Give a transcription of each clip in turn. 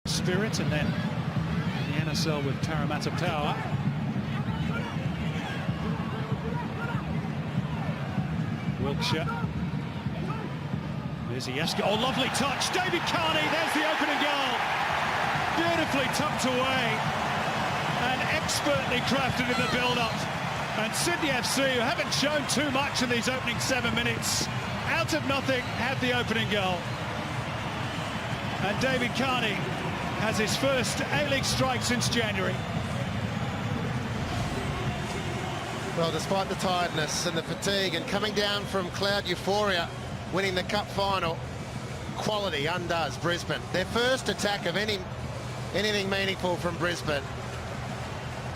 Spirit, and then the NSL with Parramatta Power. Wilkshire. There's Ieski. Oh, lovely touch. David Carney, there's the opening goal. Beautifully tucked away and expertly crafted in the build-up. And Sydney FC, who haven't shown too much in these opening 7 minutes, out of nothing, have the opening goal. And David Carney has his first A-League strike since January. Well, despite the tiredness and the fatigue and coming down from cloud euphoria, winning the cup final, quality undoes Brisbane. Their first attack of anything meaningful from Brisbane.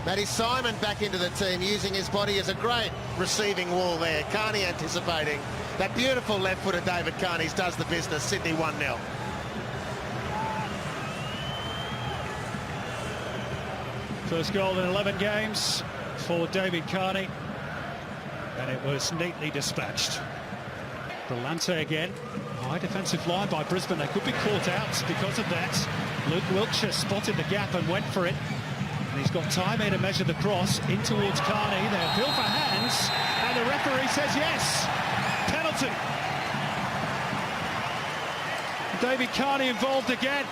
Matty Simon back into the team, using his body as a great receiving wall there. Carney anticipating. That beautiful left foot of David Carney's does the business. Sydney 1-0. First goal in 11 games for David Carney, and it was neatly dispatched. Galante again. High defensive line by Brisbane. They could be caught out because of that. Luke Wilkshire spotted the gap and went for it. And he's got time here to measure the cross in towards Carney. They appeal for hands, and the referee says yes. Penalty. David Carney involved again.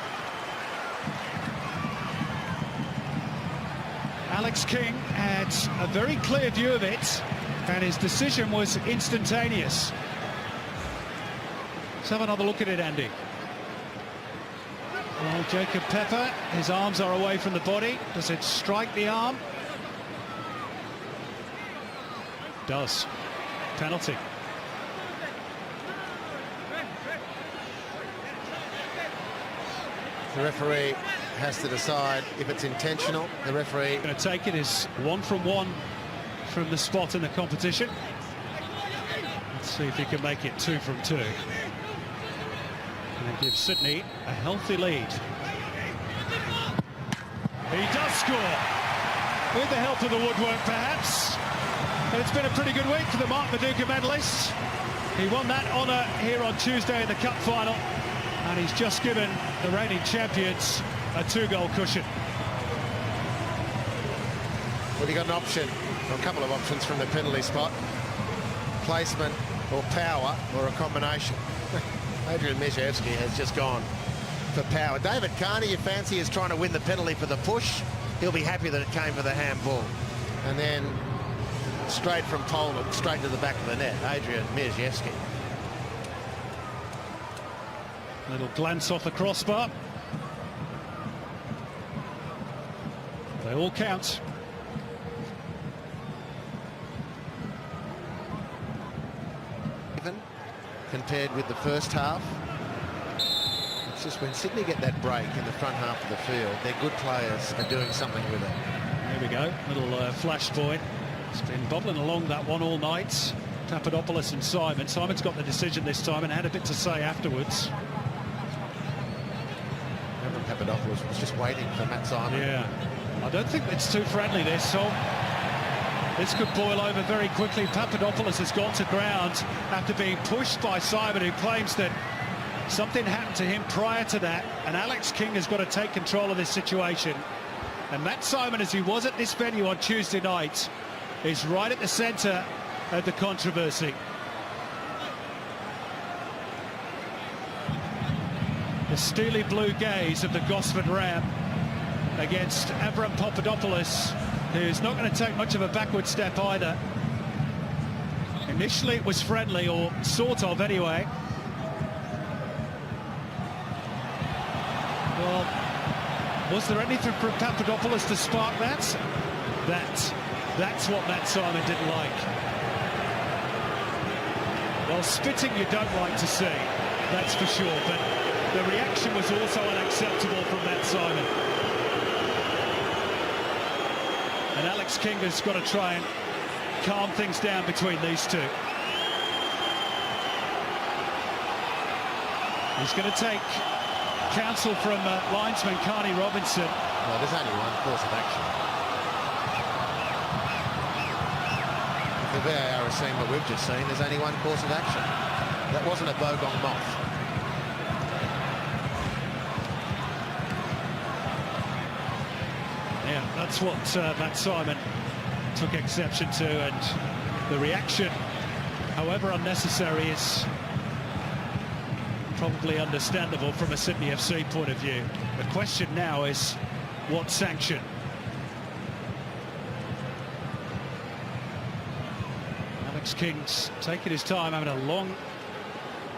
Alex King had a very clear view of it, and his decision was instantaneous. Let's have another look at it, Andy. Well, Jacob Pepper, his arms are away from the body. Does it strike the arm? Does. Penalty. The referee has to decide if it's intentional. The referee going to take it is 1 from 1 from the spot in the competition. Let's see if he can make it 2 from 2. And give Sydney a healthy lead. He does score with the help of the woodwork, perhaps. And it's been a pretty good week for the Mark Viduka medalists. He won that honour here on Tuesday in the Cup final, and he's just given the reigning champions a 2-goal cushion. Well, he got an option, or a couple of options from the penalty spot. Placement or power, or a combination. Adrian Mijewski has just gone for power. David Carney, you fancy, is trying to win the penalty for the push. He'll be happy that it came for the handball. And then straight from Poland, straight to the back of the net, Adrian Mijewski. Little glance off the crossbar. They all count. Compared with the first half. It's just when Sydney get that break in the front half of the field, their good players are doing something with it. There we go, little flash point. It's been bubbling along that one all night. Papadopoulos and Simon. Simon's got the decision this time and had a bit to say afterwards. Remember, Papadopoulos was just waiting for Matt Simon. Yeah, I don't think it's too friendly this, so this could boil over very quickly. Papadopoulos has gone to ground after being pushed by Simon, who claims that something happened to him prior to that, and Alex King has got to take control of this situation. And Matt Simon, as he was at this venue on Tuesday night, is right at the centre of the controversy. The steely blue gaze of the Gosford Ram against Avram Papadopoulos, who's not going to take much of a backward step either. Initially it was friendly, or sort of anyway. Well, was there anything from Papadopoulos to spark that? That's what Matt Simon didn't like. Well, spitting you don't like to see, that's for sure, but the reaction was also unacceptable from Matt Simon. And Alex King has got to try and calm things down between these two. He's going to take counsel from linesman Carney Robinson. Well, there's only one course of action. If the VAR has seen what we've just seen, there's only one course of action. That wasn't a bogong moth. Yeah, that's what Matt Simon took exception to, and the reaction, however unnecessary, is probably understandable from a Sydney FC point of view. The question now is, what sanction? Alex King's taking his time, having a long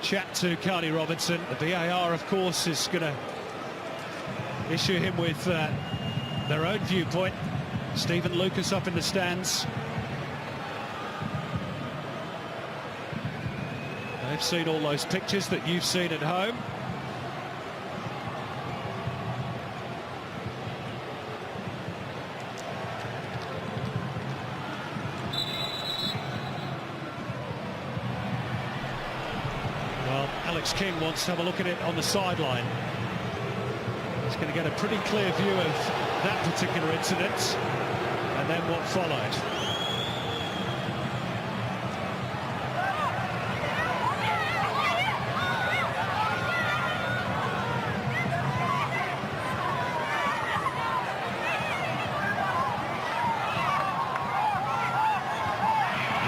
chat to Carney Robinson. The VAR, of course, is going to issue him with their own viewpoint. Stephen Lucas up in the stands. They've seen all those pictures that you've seen at home. Well, Alex King wants to have a look at it on the sideline. He's going to get a pretty clear view of that particular incident and then what followed.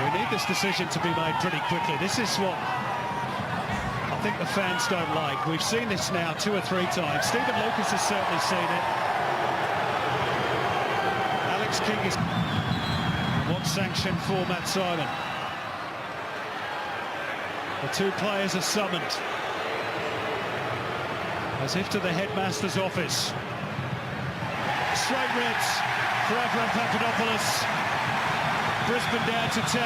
We need this decision to be made pretty quickly. This is what I think the fans don't like. We've seen this now 2 or 3 times. Stephen Lucas has certainly seen it. Alex King is... What sanction for Matt Simon? The 2 players are summoned, as if to the headmaster's office. Straight reds for Avram Papadopoulos. Brisbane down to 10.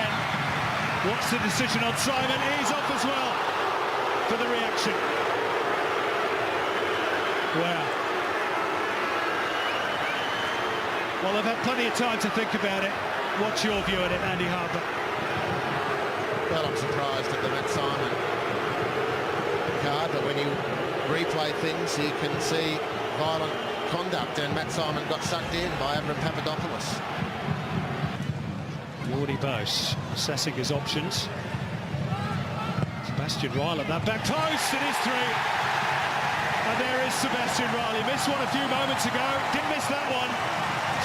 What's the decision on Simon? He's off as well for the reaction. Wow. Well, they've had plenty of time to think about it. What's your view on it, Andy Harper? Well, I'm surprised at the Matt Simon card, but when you replay things, you can see violent conduct, and Matt Simon got sucked in by Avram Papadopoulos. Jordy Bose assessing his options. Sebastian Ryle at that back post, it is 3. And there is Sebastian Ryle. He missed one a few moments ago, didn't miss that one.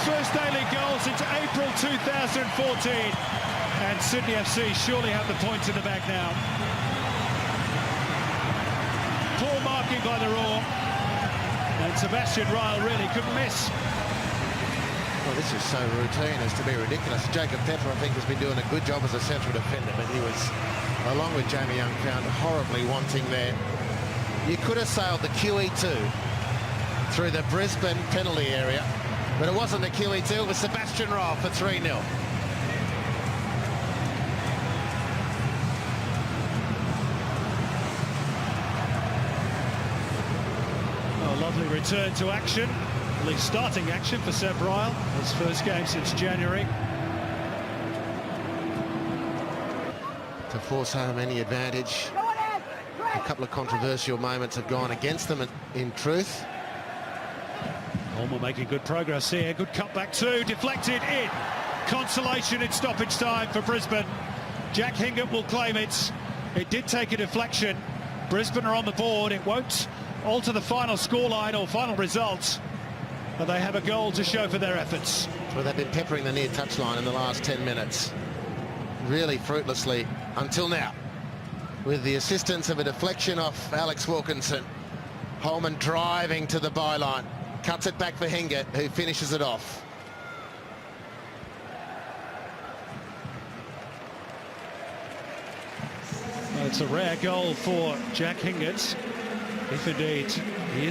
First A-League goal since April 2014. And Sydney FC surely have the points in the bag now. Poor marking by the Raw. And Sebastian Ryle really couldn't miss. Well, this is so routine as to be ridiculous. Jacob Pepper, I think, has been doing a good job as a central defender, but he was, along with Jamie Young, found horribly wanting there. You could have sailed the QE2 through the Brisbane penalty area, but it wasn't the QE2, it was Sebastian Ryle for 3-0. Oh, lovely return to action. At least starting action for Seb Ryle. His first game since January. To force home any advantage. A couple of controversial moments have gone against them in truth. Holmer making good progress here. Good cutback too. Deflected in. Consolation in stoppage time for Brisbane. Jack Hingott will claim it. It did take a deflection. Brisbane are on the board. It won't alter the final scoreline or final result. But they have a goal to show for their efforts. Well, they've been peppering the near touchline in the last 10 minutes. Really fruitlessly until now. With the assistance of a deflection off Alex Wilkinson. Holman driving to the byline. Cuts it back for Hingott, who finishes it off. Well, it's a rare goal for Jack Hingott, if indeed he is